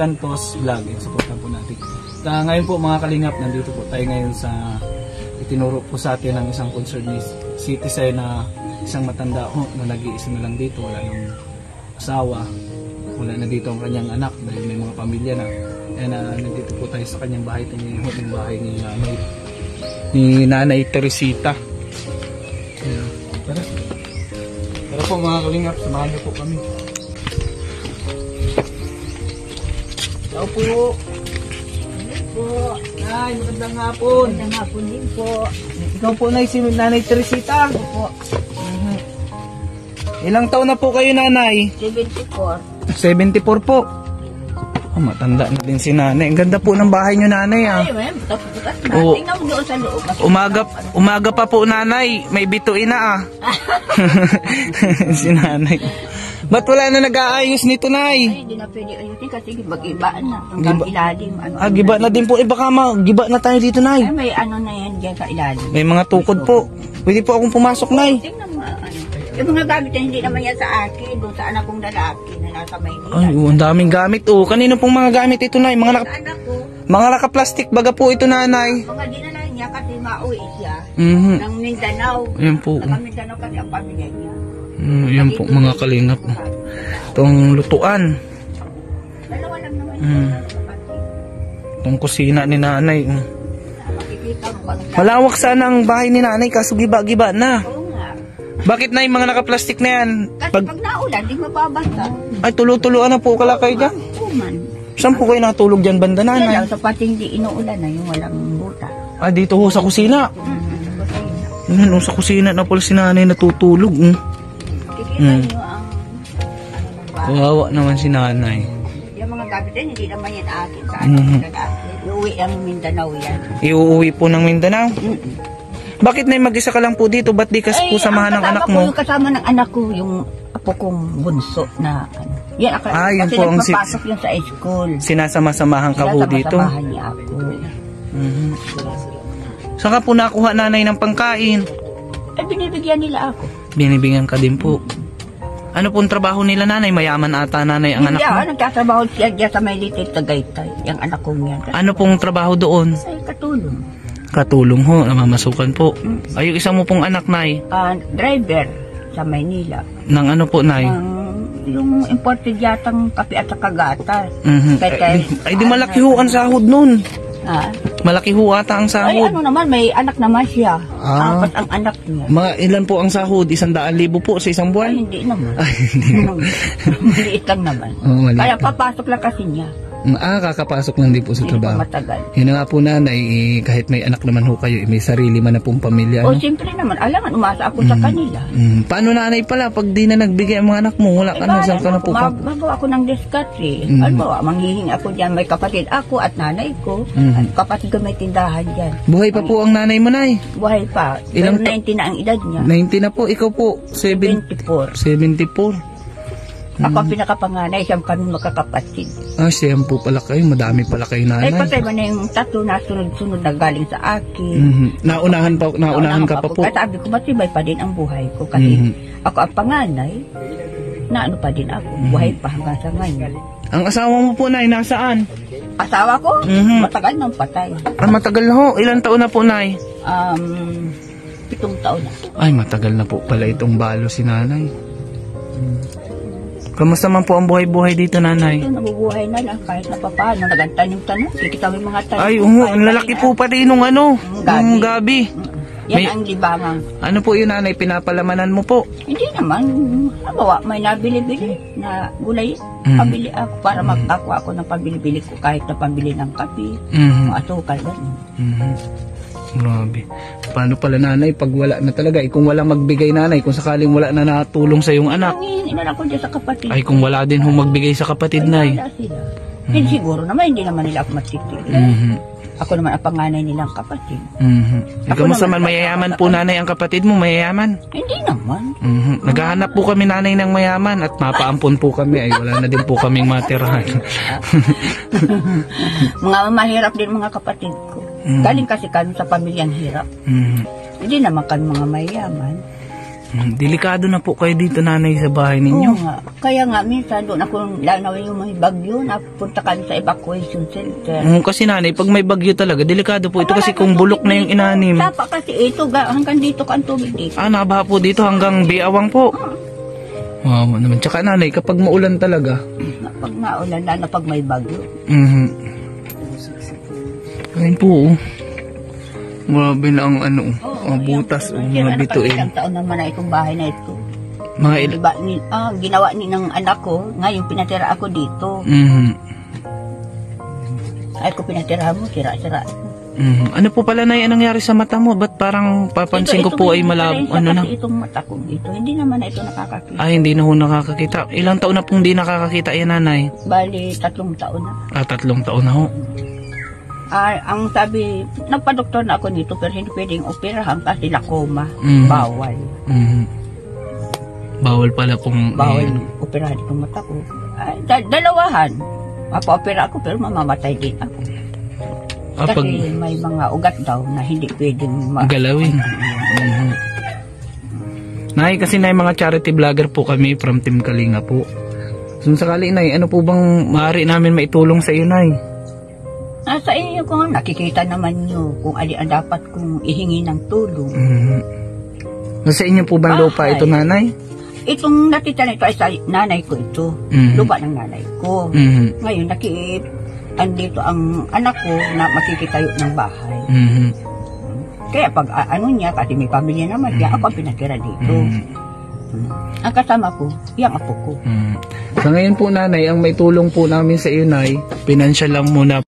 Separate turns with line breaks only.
Cantos Vlog. Supportan po natin. Ngayon po mga kalingap, nandito po tayo ngayon sa itinuro po sa atin ng isang concerned citizen na isang matanda ho na nag-iisa na lang dito, wala yung asawa, wala na dito ang kanyang anak dahil may mga pamilya na. And nandito po tayo sa kanyang bahay, tingin ho yung bahay ni Nanay Teresita. Tara po mga kalingap, samahan niyo po kami. Ciao po. Po. Nay, magandang hapon.
Magandang hapon din po.
Ikaw po, Nay, si Nanay Teresita.
Opo.
Ilang taon na po kayo, Nanay?
74.
74 po. Oh, matanda na din si Nanay. Ang ganda po ng bahay niyo, Nanay, ah.
Ay, ma'am, bukas na.
Oo.
Tingnan mo doon sa loob.
Umaga pa po, Nanay. May bituin na, ah. Si Nanay. Ba't wala na nag-aayos nito, Nay?
Ay, hindi na pwede ayusin kasi mag-ibaan na. Hanggang ilalim.
Giba na din po. Baka giba na tayo dito, Nay.
Ay, may ano na yan dyan sa ilalim.
May mga tukod po. Pwede po akong pumasok, Nay.
Tingnan mo, ano. Yung mga gamit na hindi naman yan sa akin. Doon sa anak kong lalaki na nasa Maynila.
Ay, ang daming gamit, oh. Kanino pong mga gamit ito, Nay?
Sa anak ko,
Mga naka-plastic baga po ito, Nanay.
mga dinala niya kasi mauwi siya.
Mhm.
Ng Mindanao.
Ayan po.
Naka Mindanao kasi ang pamilya niya.
Ayan po, mga kalingap. Itong lutuan.
Dalawa lang naman
Mm. Itong kusina ni Nanay.
makikita mo kung anong
Malawak sana ang bahay ni Nanay, kaso giba-giba na.
Oo nga.
Bakit, Nay, mga naka-plastic na yan?
Kasi pag naulan, di mababasa.
Ay, tulo-tuluan na po kalakay dyan.
Kuman.
Saan po kayo natulog dyan, banda,
Yan
Nanay?
lang, sa pating di inuulan na yung walang buta.
Ah, dito ho sa kusina. Yan, sa kusina na pala si Nanay natutulog.
Kikita
Mm.
nyo ang
Kawawa naman si Nanay.
yung mga gamit din, hindi naman yan akin sa
Mhm.
akin. Iuwi ang Mindanao yan.
Iuuwi po ng Mindanao. Bakit, Nay, mag-isa ka lang po dito? Ba't di ka po samahan ng anak mo?
Yung kasama ng anak ko, yung apo kong bunso na ano. Yan,
Yun
kasi
po ang
nagpapasok yun sa school.
Sinasama-samahan ka po dito.
Sinasama-samahan niya ako.
Mhm. Saan ka po nakuha, Nanay, ng pangkain?
Eh, binibigyan nila ako.
Binibigyan ka din po. Ano pong trabaho nila, Nanay? Mayaman ata, Nanay, ang anak
Hindi
mo?
ako, nagtatrabaho siya dyan sa may litid Tagaytay. Yung anak ko niyan.
Ano pong trabaho doon?
Ay, katulong.
Katulong ho, namamasukan po. Ay, yung isa mo pong anak, Nay.
Driver sa Maynila.
Nang ano po, Nay?
Yung imported yatang kape at saka gatas.
Mhm. Ay, di malaki ho ang sahod nun.
Ha?
Malaki ho ata ang
Ay,
sahod.
ano naman, may anak naman siya.
Ah.
Apat ang anak niya.
Mga ilan po ang sahod? 100,000 po sa isang
Ay,
buwan?
hindi naman.
Ay, hindi.
Maliit lang naman.
Oh, maliit.
Kaya papasok lang kasi niya.
Kakapasok lang din po sa
Hindi pa
trabaho.
matagal.
Yun na nga po, Nanay, kahit may anak naman ho kayo, may sarili man na pong pamilya.
O,
No?
siyempre naman, alangan, umasa ako sa kanila.
Paano, Nanay, pala pag di na nagbigay ang mga anak mo? Wala ka na, saan ka na po?
Magawa ako ng diskarte. Ano, manghihingi ako dyan. May kapatid ako at nanay ko. At kapatid ko may tindahan dyan.
Buhay pa po ang nanay mo, Nay.
Buhay pa.
Ilang
Pero 90 na ang edad niya.
90 na po, ikaw po,
24.
74.
Ako ang pinakapanganay, siyang kami magkakapatid.
Ah, siyam po pala kayo, madami pala kayo,
Ay,
Nanay.
patay ba na yung tatlo na sunod-sunod na galing sa akin.
Naunahan ka pa po.
At sabi ko, matibay pa din ang buhay ko. Kasi
Mhm.
ako ang panganay, na ano pa din ako. Buhay pa hanggang sa ngayon.
Ang asawa mo po, Nay, nasaan?
Asawa ko,
Mhm.
matagal nang patay.
Ah, matagal na ho. Ilang taon na po, Nay?
7 taon na.
Ay, matagal na po pala itong balo si Nanay. Kamusta man po ang buhay-buhay dito, Nanay?
Ito, nabubuhay na lang kahit na papaano. Nagantanim-tanim. Kikita mo yung mga tanim.
Ay, ang lalaki po pati nung ano, yung gabi.
Yan
May-
ang libangang.
Ano po yun, Nanay? Pinapalamanan mo po?
Hindi naman. Halimbawa, may nabili-bili na gulay. Pabili ako para magkakuha ako ng pabili-bili ko kahit na pambili ng kape,
Mhm.
asukal, gano'n.
Mhm. Grabe. Paano pala, Nanay, pag wala na talaga? Kung wala magbigay, Nanay, kung sakaling wala na natulong sa iyong anak.
Ang inalang ko dyan sa kapatid.
Ay, kung wala din hong magbigay sa kapatid, Nay.
Wala sila. Hindi siguro naman, hindi naman nila ako matitigil.
Mhm.
Ako naman ang panganay nilang kapatid.
Mhm.
Ako
Kamusta
naman,
man, mayayaman po, Nanay, ang kapatid mo? Mayayaman?
Hindi naman.
Mhm. Naghahanap po kami, Nanay, ng mayaman at mapaampon po kami. Ay, wala na din po kaming matirahan.
Mga mahirap din mga kapatid ko. Galing kasi kami sa pamilyang hirap.
Mhm.
Hindi naman kami mga mayaman.
Delikado na po kayo dito, nanay, sa bahay
Oo
ninyo.
nga. Kaya nga, minsan doon ako lanawin yung may bagyo, napunta kami sa evacuation center.
Kasi nanay, pag may bagyo talaga, delikado po ito kasi kung bulok na yung inanim.
Tapa kasi ito, hanggang dito ka ang tubig dito.
Nabaha po dito hanggang Biawang po. Wow naman. Tsaka nanay, kapag maulan talaga.
Pag naulan, lalo pag may bagyo.
Ayun po. Grabe na ang ang butas o mga bituin.
Ilang taon naman na itong bahay na ito.
Mga
Diba, ginawa ni ng anak ko, ngayon pinatira ako dito. Ay ko pinatira mo, sira-sira.
Ano po pala na yung nangyari sa mata mo? Ba't parang papansin ko po ay malabo? Ano na?
Kasi itong mata ko dito, hindi naman na ito nakakakita.
Hindi na ho nakakakita. Ilang taon na pong di nakakakita yan, nanay?
Bali, 3 taon na.
3 taon na ho.
Ang sabi, nagpa-doktor na ako nito pero hindi pwedeng operahan kasi lakoma. Bawal.
Bawal pala kung...
Bawal operahan itong mata ko. Dalawahan. Mapa-opera ako pero mamamatay din ako. Kasi may mga ugat daw na hindi pwedeng
galawin. Nay, kasi nay, mga charity vlogger po kami from Team Kalinga po. So sakali, nay, ano po bang maaari namin maitulong sa iyo, nay?
Sa inyo ko, nakikita naman nyo kung ali ang dapat kong ihingi ng tulong.
Sa inyo po bang lupa ito, nanay?
Itong natita nito ay sa nanay ko ito. Lupa ng nanay ko. Ngayon, andito ang anak ko na makikitayo ng bahay. Kaya pag ano niya, kasi may pamilya naman siya, ako ang pinatira dito. Ang kasama ko, yung apo ko.
Sa ngayon po, nanay, ang may tulong po namin sa iyo, nay, financial lang muna.